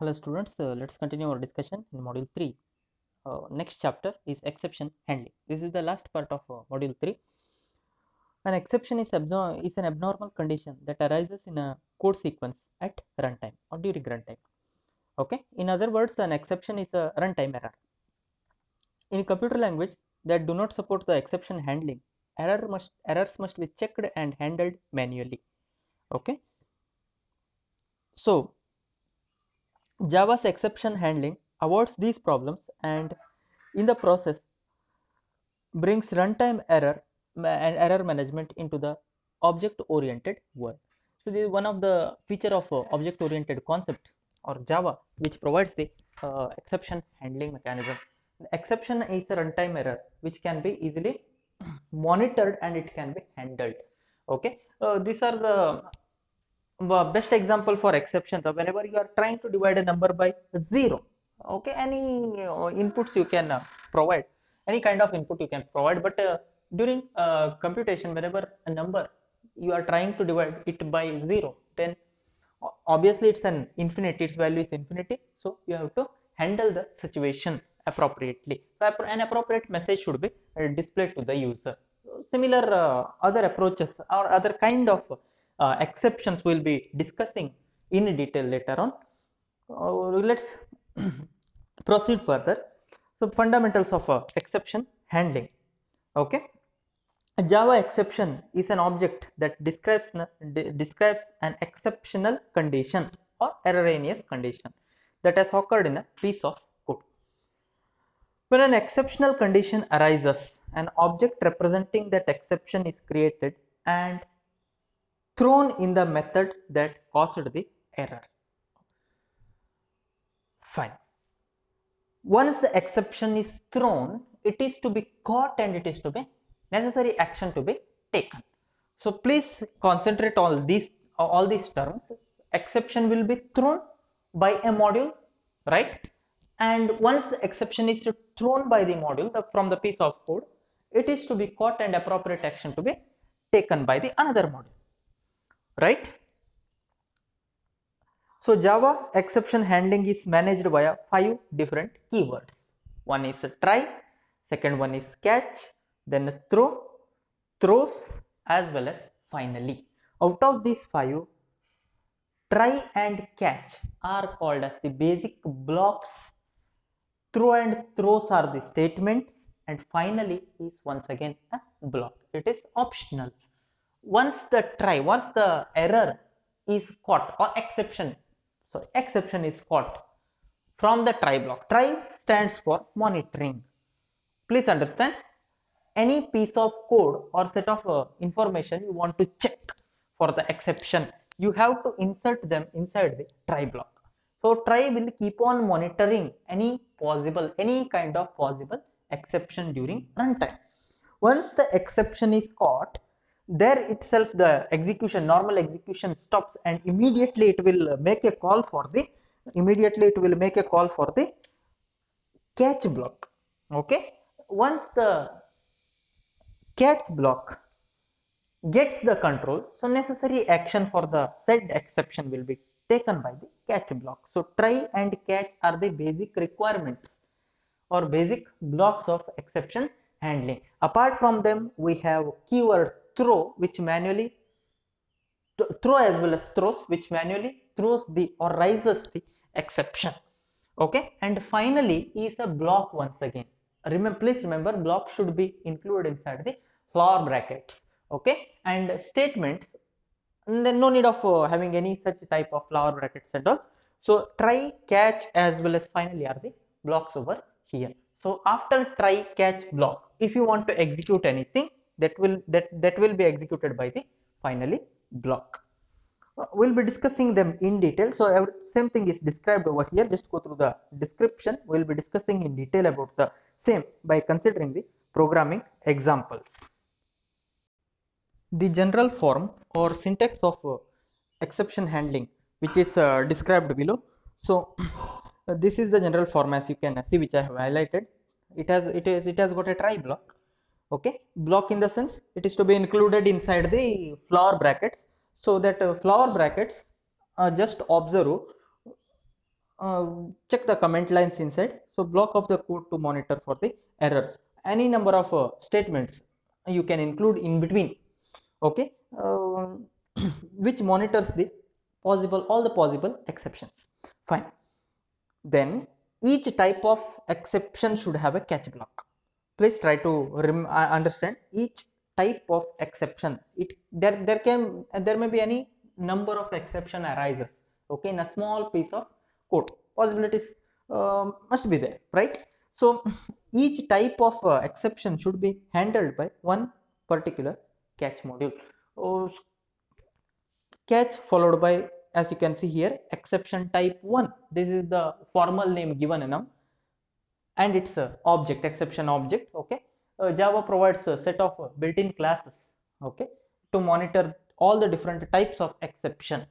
Hello students, let's continue our discussion in module 3. Next chapter is exception handling. This is the last part of module 3. An exception is an abnormal condition that arises in a code sequence at runtime or during runtime. Okay. In other words, an exception is a runtime error. In computer language that do not support the exception handling, errors must be checked and handled manually. Okay. So Java's exception handling avoids these problems and in the process brings runtime error and error management into the object oriented world. So this is one of the feature of object oriented concept or Java, which provides the exception handling mechanism. The exception is a runtime error which can be easily monitored and it can be handled. Okay, these are the best example for exception. So whenever you are trying to divide a number by 0, okay, any inputs you can provide, any kind of input you can provide, but during computation, whenever a number you are trying to divide it by 0, then obviously it's an infinity, its value is infinity, so you have to handle the situation appropriately. So an appropriate message should be displayed to the user. Similar other approaches or other kind of exceptions we'll be discussing in detail later on. Let's proceed further. So fundamentals of exception handling. Okay, a Java exception is an object that describes an exceptional condition or erroneous condition that has occurred in a piece of code. When an exceptional condition arises, an object representing that exception is created and thrown in the method that caused the error. Fine. Once the exception is thrown, it is to be caught and it is to be necessary action to be taken. So please concentrate all these terms. Exception will be thrown by a module, right? And once the exception is thrown by the module from the piece of code, it is to be caught and appropriate action to be taken by the another module, right? So Java exception handling is managed via 5 different keywords. One is try, second one is catch, then throw, throws, as well as finally. Out of these 5, try and catch are called as the basic blocks. Throw and throws are the statements, and finally is once again a block. It is optional. Once the error is caught or exception, so exception is caught from the try block. Try stands for monitoring. Please understand, any piece of code or set of information you want to check for the exception, you have to insert them inside the try block. So try will keep on monitoring any kind of possible exception during runtime. Once the exception is caught, there itself the normal execution stops, and immediately it will make a call for the catch block. Okay, once the catch block gets the control, so necessary action for the said exception will be taken by the catch block. So try and catch are the basic requirements or basic blocks of exception handling. Apart from them, we have keyword throw, which manually throw as well as throws, which manually throws the or raises the exception. Okay, and finally is a block. Once again, please remember, block should be included inside the flower brackets. Okay, and statements, and then no need of having any such type of flower brackets and all. So try, catch, as well as finally are the blocks over here. So after try, catch block, if you want to execute anything, that will be executed by the finally block. We'll be discussing them in detail. So same thing is described over here. Just go through the description. We'll be discussing in detail about the same by considering the programming examples. The general form or syntax of exception handling, which is described below. So this is the general form, as you can see, which I have highlighted. It has got a try block. Okay, block in the sense it is to be included inside the flower brackets, so that flower brackets just observe check the comment lines inside. So block of the code to monitor for the errors. Any number of statements you can include in between, okay, which monitors the all the possible exceptions. Fine. Then each type of exception should have a catch block. Please try to understand each type of exception. There may be any number of exception arises, okay, in a small piece of code. Possibilities must be there, right? So each type of exception should be handled by one particular catch module. Oh, catch followed by, as you can see here, exception type 1. This is the formal name given now, and it's a object, exception object, okay. Java provides a set of built-in classes, okay, to monitor all the different types of exception.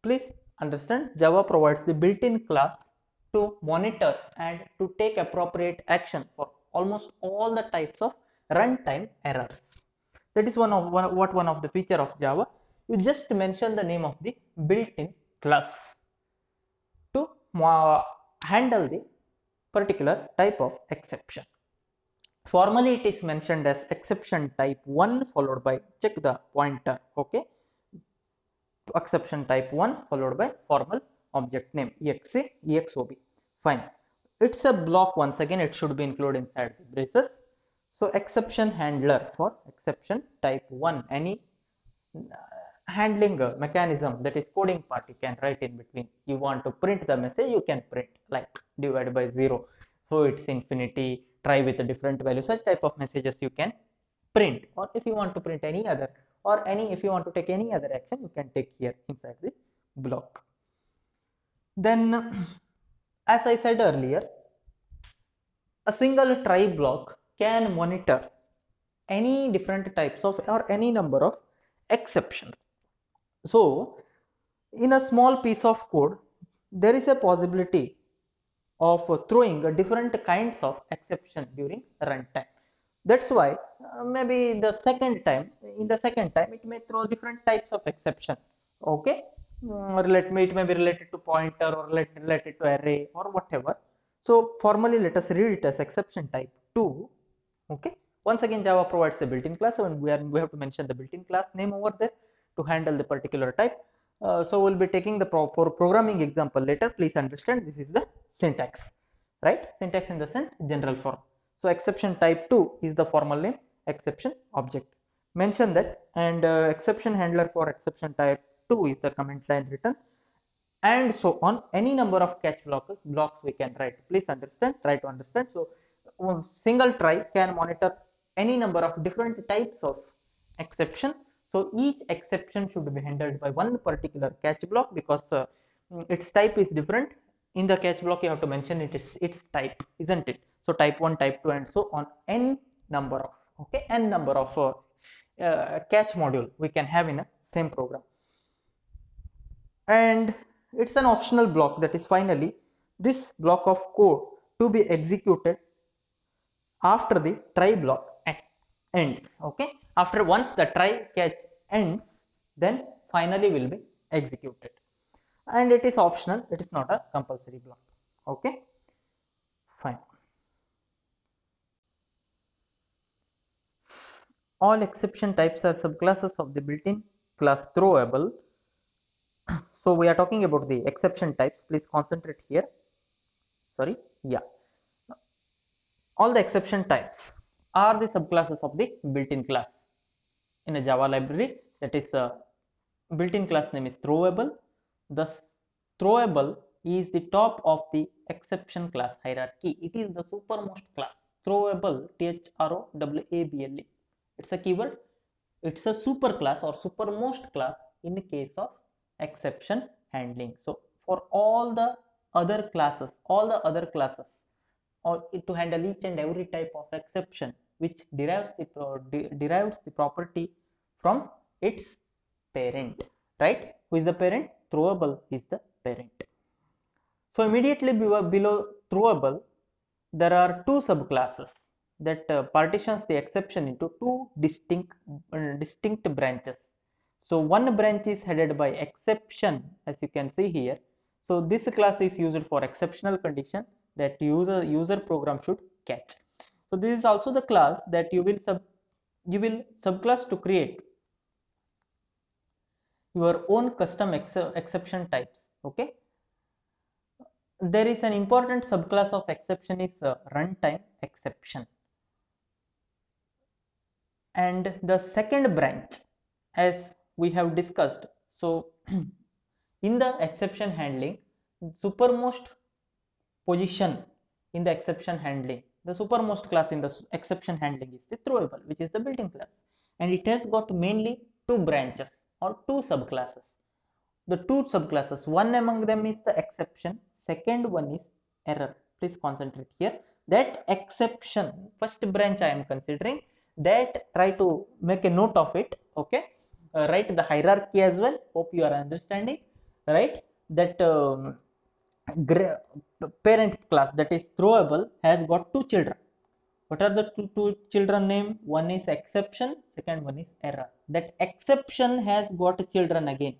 Please understand, Java provides the built-in class to monitor and to take appropriate action for almost all the types of runtime errors. That is one of the feature of Java. You just mention the name of the built-in class to handle the particular type of exception. Formally it is mentioned as exception type 1 followed by, check the pointer, okay, exception type 1 followed by formal object name exe exob. Fine. It's a block. Once again, it should be included inside the braces. So exception handler for exception type 1, any handling mechanism, that is coding part, you can write in between. You want to print the message, you can print like divide by 0, so it's infinity, try with a different value, such type of messages you can print. Or if you want to print any other, or if you want to take any other action, you can take here inside the block. Then as I said earlier, a single try block can monitor any different types of or any number of exceptions. So in a small piece of code, there is a possibility of throwing different kinds of exception during runtime. That's why maybe the second time, it may throw different types of exception, okay. It may be related to pointer or related to array or whatever. So formally let us read it as exception type 2, okay. Once again, Java provides a built-in class, and we have to mention the built-in class name over there to handle the particular type. So we'll be taking the for programming example later. Please understand, this is the syntax, right? Syntax in the sense general form. So exception type 2 is the formal name, exception object. Mention that, and exception handler for exception type 2 is the comment line written, and so on. Any number of catch blocks we can write. Please understand, try to understand. So single try can monitor any number of different types of exception. So each exception should be handled by one particular catch block, because its type is different. In the catch block you have to mention its type, isn't it? So type 1, type 2, and so on, n number of, okay, n number of catch module we can have in a same program. And it's an optional block, that is finally this block of code to be executed after the try block ends, okay. After once the try catch ends, then finally will be executed, and it is optional, it is not a compulsory block, okay. Fine. All exception types are subclasses of the built-in class throwable. So we are talking about the exception types. Please concentrate here. Sorry, yeah. All the exception types are the subclasses of the built-in class in a Java library. That is built-in class name is throwable. Thus throwable is the top of the exception class hierarchy. It is the supermost class. Throwable, throwable, it's a keyword. It's a super class or supermost class in the case of exception handling. So for all the other classes, or to handle each and every type of exception which derives the property from its parent, right? Who is the parent? Throwable is the parent. So immediately below throwable, there are two subclasses that partitions the exception into two distinct branches. So one branch is headed by exception, as you can see here. So this class is used for exceptional condition that user program should catch. So this is also the class that you will subclass to create your own custom exception types. Okay, there is an important subclass of exception is runtime exception, and the second branch, as we have discussed. So in the exception handling, supermost position in the exception handling, the supermost class in the exception handling is the throwable, which is the built-in class, and it has got mainly two branches or two subclasses. The two subclasses, one among them is the exception, second one is error. Please concentrate here. That exception, first branch I am considering, that try to make a note of it. Okay, write the hierarchy as well. Hope you are understanding, right? That parent class, that is throwable, has got two children. What are the two children name? One is exception, second one is error. That exception has got children again.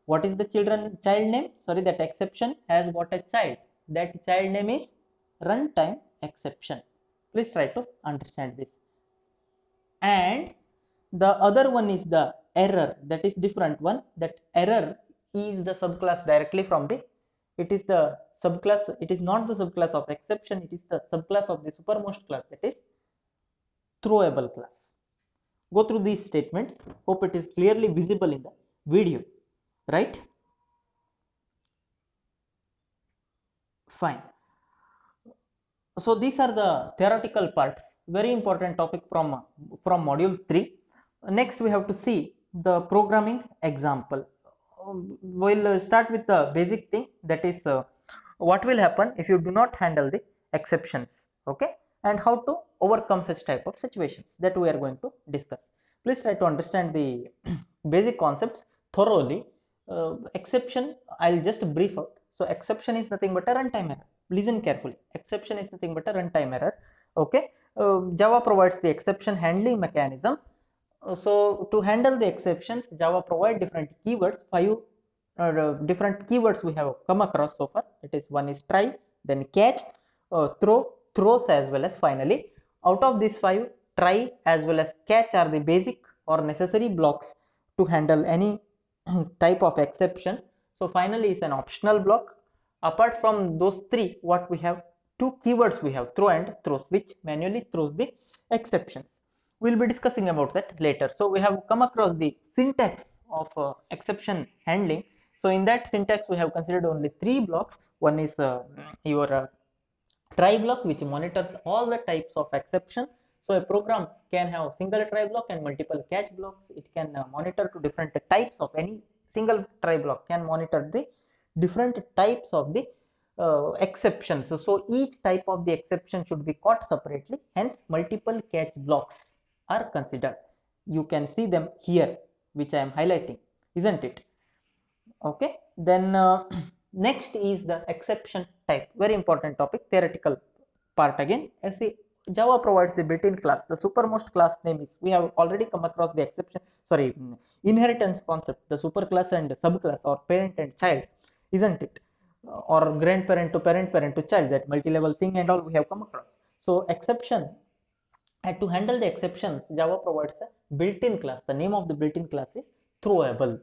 What is the child name? Sorry, that exception has got a child. That child name is runtime exception. Please try to understand this. And the other one is the error. That is different one. That error is the subclass directly from the, it is the subclass, it is not the subclass of exception, it is the subclass of the supermost class, that is throwable class. Go through these statements. Hope it is clearly visible in the video, right? Fine. So these are the theoretical parts, very important topic from module 3. Next we have to see the programming example. We'll start with the basic thing, that is what will happen if you do not handle the exceptions, okay, and how to overcome such type of situations, that we are going to discuss. Please try to understand the basic concepts thoroughly. Exception, I'll just brief out. So exception is nothing but a runtime error. Listen carefully. Exception is nothing but a runtime error. Okay, Java provides the exception handling mechanism. So to handle the exceptions, Java provide different keywords. Five different keywords we have come across so far. It is, one is try, then catch, throws, as well as finally. Out of these five, try as well as catch are the basic or necessary blocks to handle any type of exception. So finally is an optional block. Apart from those three, what we have, two keywords we have, throw and throws, which manually throws the exceptions. We'll be discussing about that later. So we have come across the syntax of exception handling. So in that syntax we have considered only three blocks. One is your try block, which monitors all the types of exception. So a program can have single try block and multiple catch blocks. It can monitor to different types of, any single try block can monitor the different types of the exceptions. So each type of the exception should be caught separately, hence multiple catch blocks are considered. You can see them here, which I am highlighting, isn't it? Okay, then next is the exception type, very important topic, theoretical part again. As see, Java provides the built-in class. The supermost class name is, we have already come across the exception, sorry, inheritance concept, the superclass and subclass, or parent and child, isn't it? Or grandparent to parent, parent to child, that multi-level thing and all we have come across. So exception, and to handle the exceptions, Java provides a built-in class. The name of the built-in class is throwable.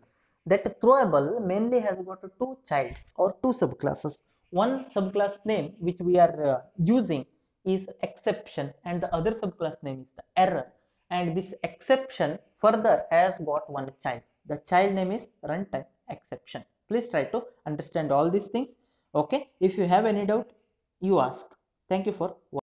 That throwable mainly has got two childs or two subclasses. One subclass name which we are using is exception, and the other subclass name is the error. And this exception further has got one child. The child name is runtime exception. Please try to understand all these things. Okay, if you have any doubt, you ask. Thank you for watching.